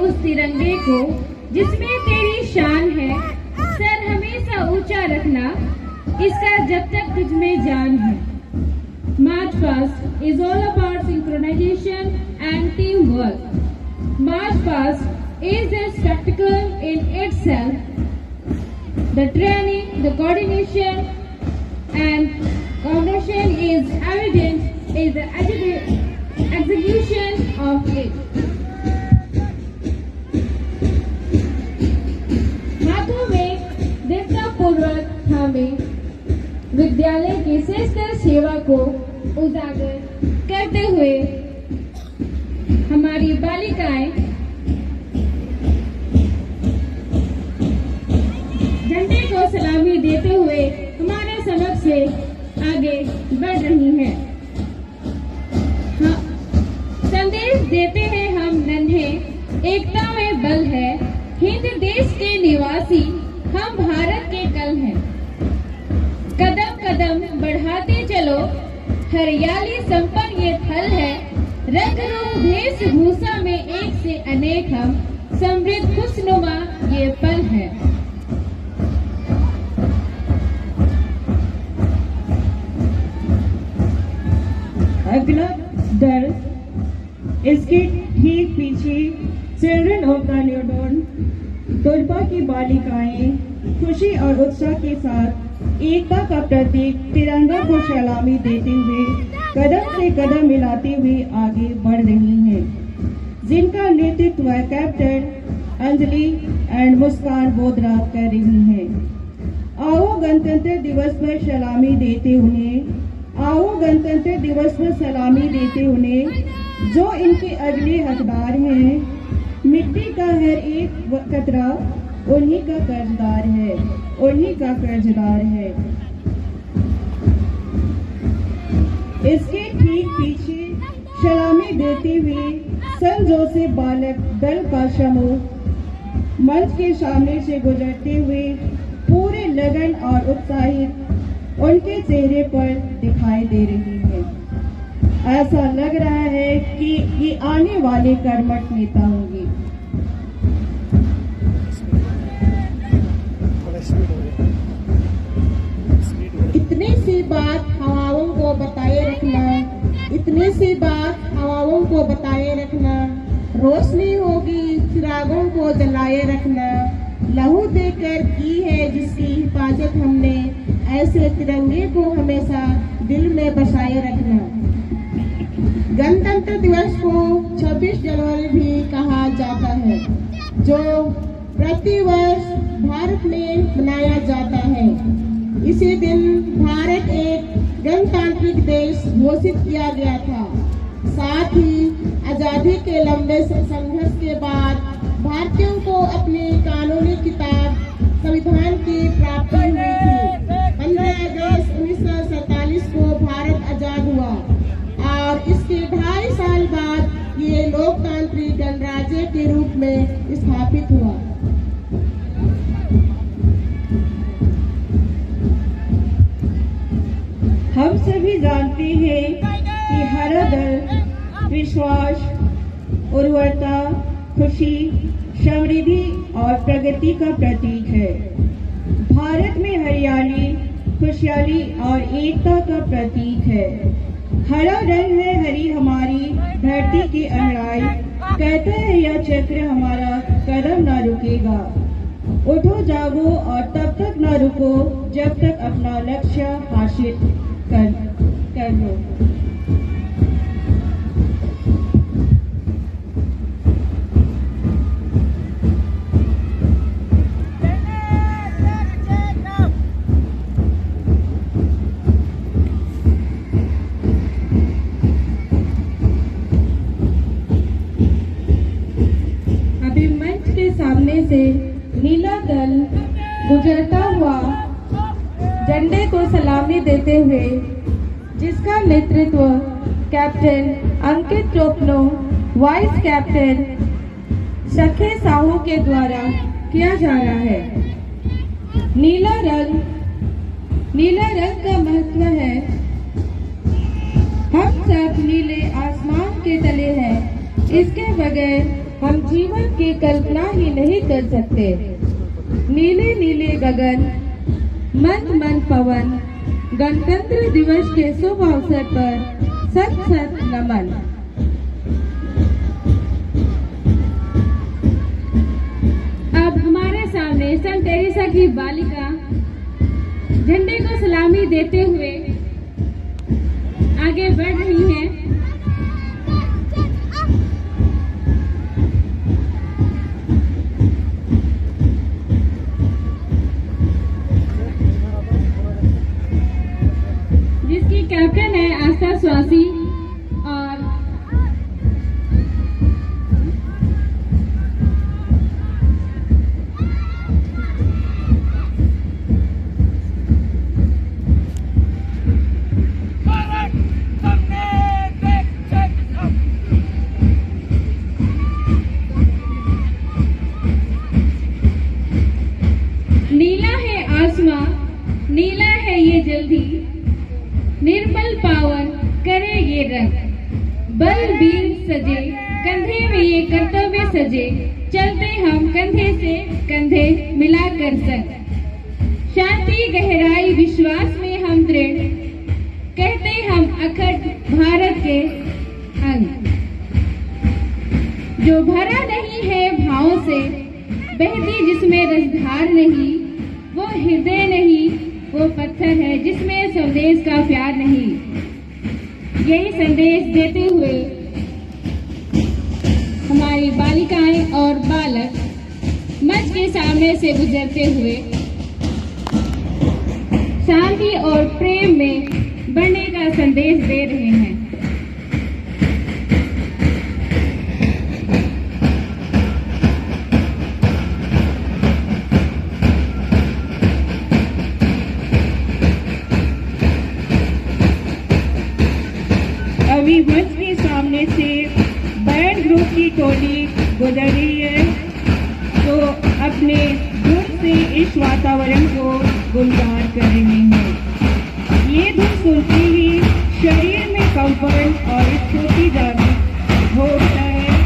उस तिरंगे को जिसमें तेरी शान है। सर हमेशा ऊंचा रखना, इसका जब तक तुझ में जान है। March past is all about synchronization and teamwork. March past is a spectacle in itself. The training, the coordination and coordination is evident in the execution of it. हाथों में दृढ़ता पूर्वक थामे विद्यालय की श्रेष्ठ सेवा को उजागर करते हुए हमारी बालिकाएं झंडे को सलामी देते हुए हमारे समक्ष से आगे बढ़ रही हैं। संदेश देते हैं हम नन्हे, एकता में बल है। हिंद देश के निवासी हम भारत के कल हैं। कदम कदम बढ़ाते चलो, हरियाली संपन्न ये थल है। रंग रूप वेशभूषा में एक से अनेक हम, समृद्ध खुशनुमा ये पल है। अगला दल, इसके ठीक पीछे चिल्ड्रन ऑफ द न्यूडॉन तोलपा की बालिकाएं खुशी और उत्साह के साथ एकता का प्रतीक तिरंगा को सलामी देते हुए कदम से कदम मिलाते हुए आगे बढ़ रही हैं, जिनका नेतृत्व कैप्टन अंजलि एंड मुस्कान बोधरा कर रही हैं। आओ गणतंत्र दिवस पर सलामी देते उन्हें जो इनके अगले हकदार हैं। मिट्टी का हर एक कतरा उन्हीं का कर्जदार है। इसके ठीक पीछे सलामी देते हुए सन जोसेफ बालक दल का समूह मंच के सामने से गुजरते हुए पूरे लगन और उत्साहित उनके चेहरे पर दिखाई दे रही है। ऐसा लग रहा है कि ये आने वाले कर्मठ नेता होंगे। इतनी सी बात हवाओं को बताए रखना, रोशनी होगी चिरागों को जलाए रखना। लहू देकर की है जिसकी हिफाजत हमने, ऐसे तिरंगे को हमेशा दिल में बसाए रखना। गणतंत्र दिवस को 26 जनवरी भी कहा जाता है, जो प्रतिवर्ष भारत में मनाया जाता है। इसी दिन भारत एक गणतांत्रिक देश घोषित किया गया था। साथ ही आजादी के लंबे संघर्ष के बाद भारतीयों को अपनी कानूनी किताब संविधान की प्राप्ति हुई थी। 15 अगस्त 1947 को भारत आजाद हुआ और इसके 2.5 साल बाद ये लोकतांत्रिक गणराज्य के रूप में स्थापित हुआ। हम सभी जानते हैं कि हरा दल विश्वास, उर्वरता, खुशी, समृद्धि और प्रगति का प्रतीक है। भारत में हरियाली, खुशहाली और एकता का प्रतीक है। हरा रंग है हरी हमारी धरती की अंगड़ाई, कहता है यह चक्र हमारा कदम न रुकेगा। उठो जागो और तब तक न रुको जब तक अपना लक्ष्य हासिल कर लो। अभी मंच के सामने से नीला दल गुजरता हुआ झंडे को सलामी देते हुए, जिसका नेतृत्व कैप्टन अंकित चोपनो, वाइस कैप्टन सखे साहू के द्वारा किया जा रहा है। नीला रंग का महत्व है। हम सब नीले आसमान के तले हैं, इसके बगैर हम जीवन की कल्पना ही नहीं कर सकते। नीले नीले गगन, मंद मंद पवन, गणतंत्र दिवस के शुभ अवसर पर सत सत नमन। अब हमारे सामने संत टेरेसा की बालिका झंडे को सलामी देते हुए आगे बढ़ रही हैं। जिसकी कैप्टन है आस्था स्वासी और नीला है आसमां, नीला है ये जल्दी, निर्मल पावन करे ये रंग, बलबीर सजे कंधे में ये कर्तव्य सजे, चलते हम कंधे से कंधे मिलाकर संग। शांति गहराई विश्वास में हम दृढ़, कहते हम अखंड भारत के अंग। जो भरा नहीं है भावों से, बहती जिसमें रसधार नहीं, वो हृदय नहीं वो पत्थर है जिसमें संदेश का प्यार नहीं। यही संदेश देते हुए हमारी बालिकाएं और बालक मंच के सामने से गुजरते हुए शांति और प्रेम में बढ़ने का संदेश दे रहे हैं। अभी मंच के सामने से बैंड ग्रुप की टोली गुजर रही है, तो अपने धुन से इस वातावरण को गुलजार कर रहे हैं। ये धुन सुनते ही शरीर में कंपन और स्फूर्ति जागृत होता है,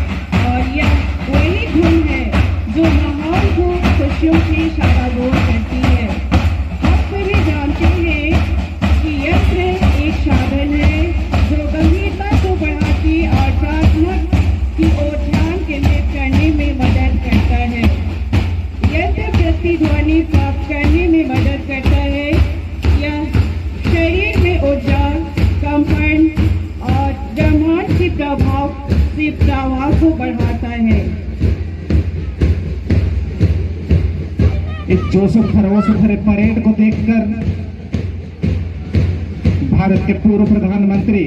और यह वही धुन है जो माहौल को खुशियों से सराबोर करती है। हम सभी जानते हैं कि यंत्र एक साधन है जो गंभीरता को बढ़ाती और साधक की ओर ध्यान केंद्रित करने में मदद करता है। यंत्र प्रतिध्वनि प्राप्त करने में मदद करता है। यह शरीर में ऊर्जा, कंपन और ब्रह्मांड के प्रभाव से प्रवाह को बढ़ाता है। इस जोशो खरोश भरे परेड को देखकर भारत के पूर्व प्रधानमंत्री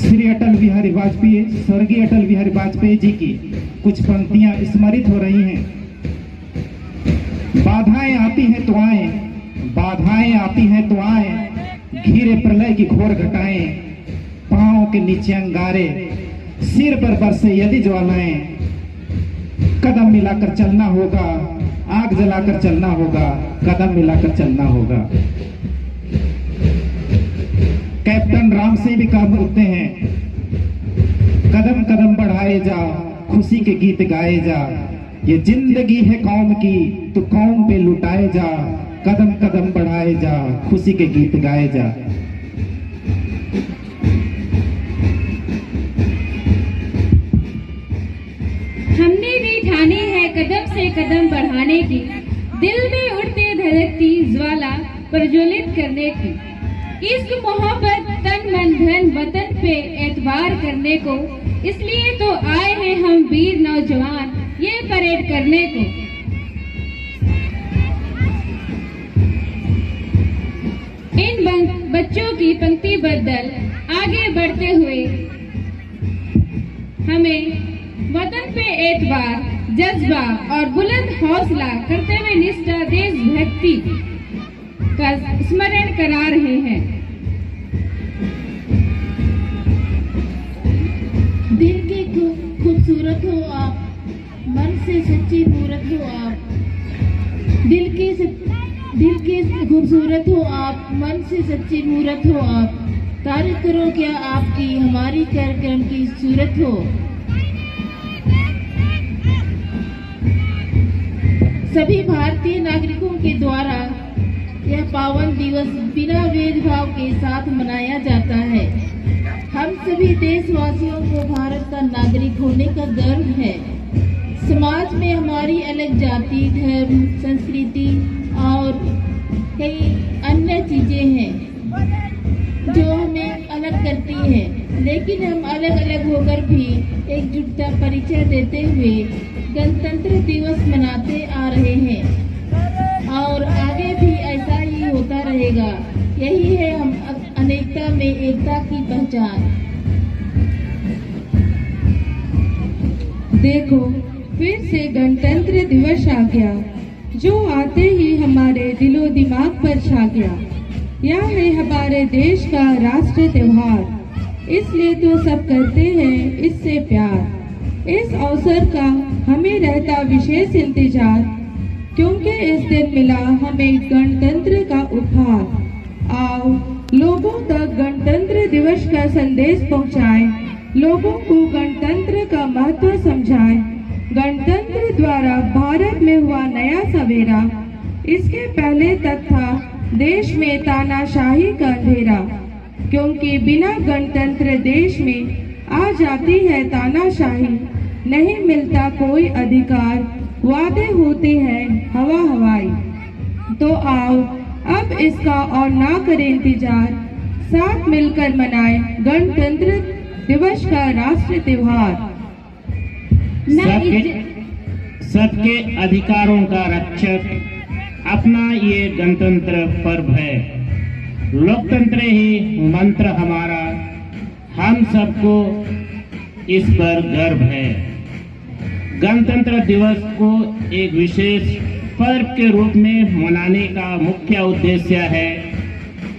श्री अटल बिहारी वाजपेयी, स्वर्गीय अटल बिहारी वाजपेयी जी की कुछ पंक्तियां स्मरित हो रही हैं। बाधाएं आती हैं तो आए, बाधाएं आती हैं तो आए, घिरे प्रलय की घोर घटाएं, पांव के नीचे अंगारे, सिर पर बरसे यदि ज्वालाएं, कदम मिलाकर चलना होगा, आग जलाकर चलना होगा, कदम मिलाकर चलना होगा। कैप्टन राम से भी कहा बोलते हैं, कदम कदम बढ़ाए जा, खुशी के गीत गाए जा, ये जिंदगी है कौम की तो कौम पे लुटाए जा, कदम कदम बढ़ाए जा, खुशी के गीत गाए जा। हमने भी ठानी है कदम से कदम बढ़ाने की, दिल में उड़ते धड़कती ज्वाला प्रज्वलित करने की। इश्क मोहब्बत तन मन धन वतन पे एतबार करने को, इसलिए तो आए हैं हम वीर नौजवान ये परेड करने को। इन बच्चों की पंक्ति बदल आगे बढ़ते हुए हमें वतन पे एतबार, जज्बा और बुलंद हौसला करते हुए निष्ठा, देशभक्ति का स्मरण करा रहे हैं। दिल के खूबसूरत हो आप, मन से सच्ची मूरत हो आप। दिल के खूबसूरत हो आप, मन से सच्ची मूरत हो आप। तारीफ करो क्या आपकी, हमारी कार्यक्रम की सूरत हो। सभी भारतीय नागरिकों के द्वारा यह पावन दिवस बिना भेदभाव के साथ मनाया जाता है। हम सभी देशवासियों को भारत का नागरिक होने का गर्व है। समाज में हमारी अलग जाति, धर्म, संस्कृति और कई अन्य चीजें हैं जो हमें अलग करती हैं, लेकिन हम अलग अलग होकर भी एकजुटता परिचय देते हुए गणतंत्र दिवस मनाते आ रहे हैं और आगे भी ऐसा ही होता रहेगा। यही है हम अनेकता में एकता की पहचान। देखो, फिर से गणतंत्र दिवस आ गया, जो आते ही हमारे दिलो दिमाग पर छा गया। यह है हमारे देश का राष्ट्रीय त्योहार, इसलिए तो सब करते हैं इससे प्यार। इस अवसर का हमें रहता विशेष इंतजार, क्योंकि इस दिन मिला हमें गणतंत्र का उपहार। आओ लोगों तक गणतंत्र दिवस का संदेश पहुंचाएं, लोगों को गणतंत्र का महत्व समझाएं। गणतंत्र द्वारा भारत में हुआ नया सवेरा, इसके पहले तक था देश में तानाशाही का अंधेरा, क्योंकि बिना गणतंत्र देश में आ जाती है तानाशाही। नहीं मिलता कोई अधिकार, वादे होते हैं हवा हवाई। तो आओ अब इसका और ना करें इंतजार, साथ मिलकर मनाएं गणतंत्र दिवस का राष्ट्रीय त्योहार। सबके अधिकारों का रक्षक अपना ये गणतंत्र पर्व है। लोकतंत्र ही मंत्र हमारा, हम सबको इस पर गर्व है। गणतंत्र दिवस को एक विशेष पर्व के रूप में मनाने का मुख्य उद्देश्य है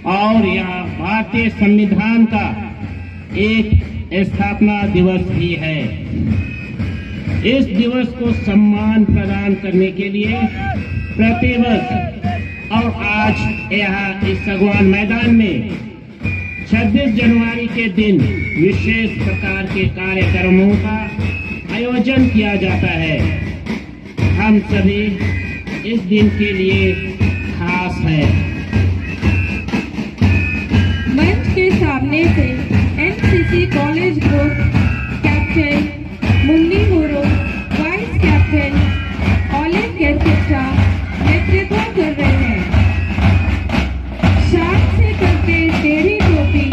और यह भारतीय संविधान का एक स्थापना दिवस भी है। इस दिवस को सम्मान प्रदान करने के लिए प्रतिवर्ष और आज यहाँ इस सगवान मैदान में 26 जनवरी के दिन विशेष प्रकार के कार्यक्रमों का आयोजन किया जाता है। हम सभी इस दिन के लिए खास हैं। मंच के सामने से NCC college group captain Munni मोरो, वाइस कैप्टन ऑलिव कैरकेटा नेतृत्व कर रहे हैं। शान से करते टेढ़ी टोपी,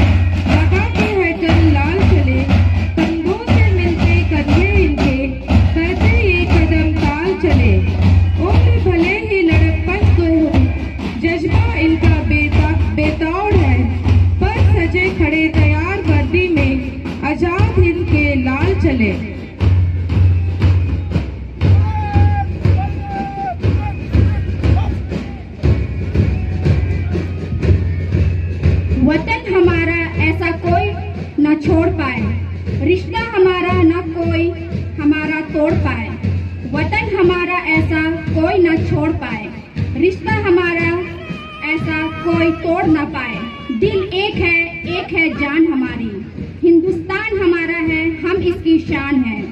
लगाते हैं कल लाल चले, कंधों से मिलते कंधे इनके, करते ये कदम ताल चले। उम्र भले ही लड़कपन को हो, जज्बा इनका बेताड़ है, पर सजे खड़े तैयार वर्दी में आजाद हिंद के लाल चले। वतन हमारा ऐसा कोई न छोड़ पाए, रिश्ता हमारा न कोई हमारा तोड़ पाए। वतन हमारा ऐसा कोई न छोड़ पाए, रिश्ता हमारा ऐसा कोई तोड़ न पाए। दिल एक है जान हमारी, हिंदुस्तान हमारा है, हम इसकी शान है।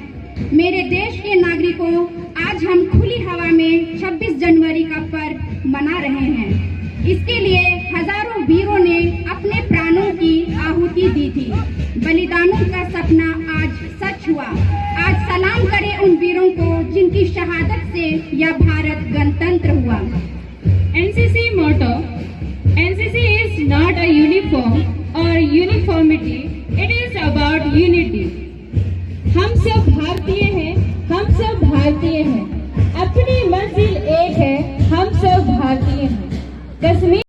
मेरे देश के नागरिकों, आज हम खुली हवा में 26 जनवरी का पर्व मना रहे हैं। इसके लिए हजारों वीरों ने अपने प्राणों की आहुति दी थी। बलिदानों का सपना आज सच हुआ। आज सलाम करें उन वीरों को जिनकी शहादत से यह भारत गणतंत्र हुआ। NCC motto: NCC is not a uniform or uniformity, it is about unity. हम सब भारतीय हैं, हम सब भारतीय हैं, अपनी मंजिल एक है, हम सब भारतीय हैं। कश्मीर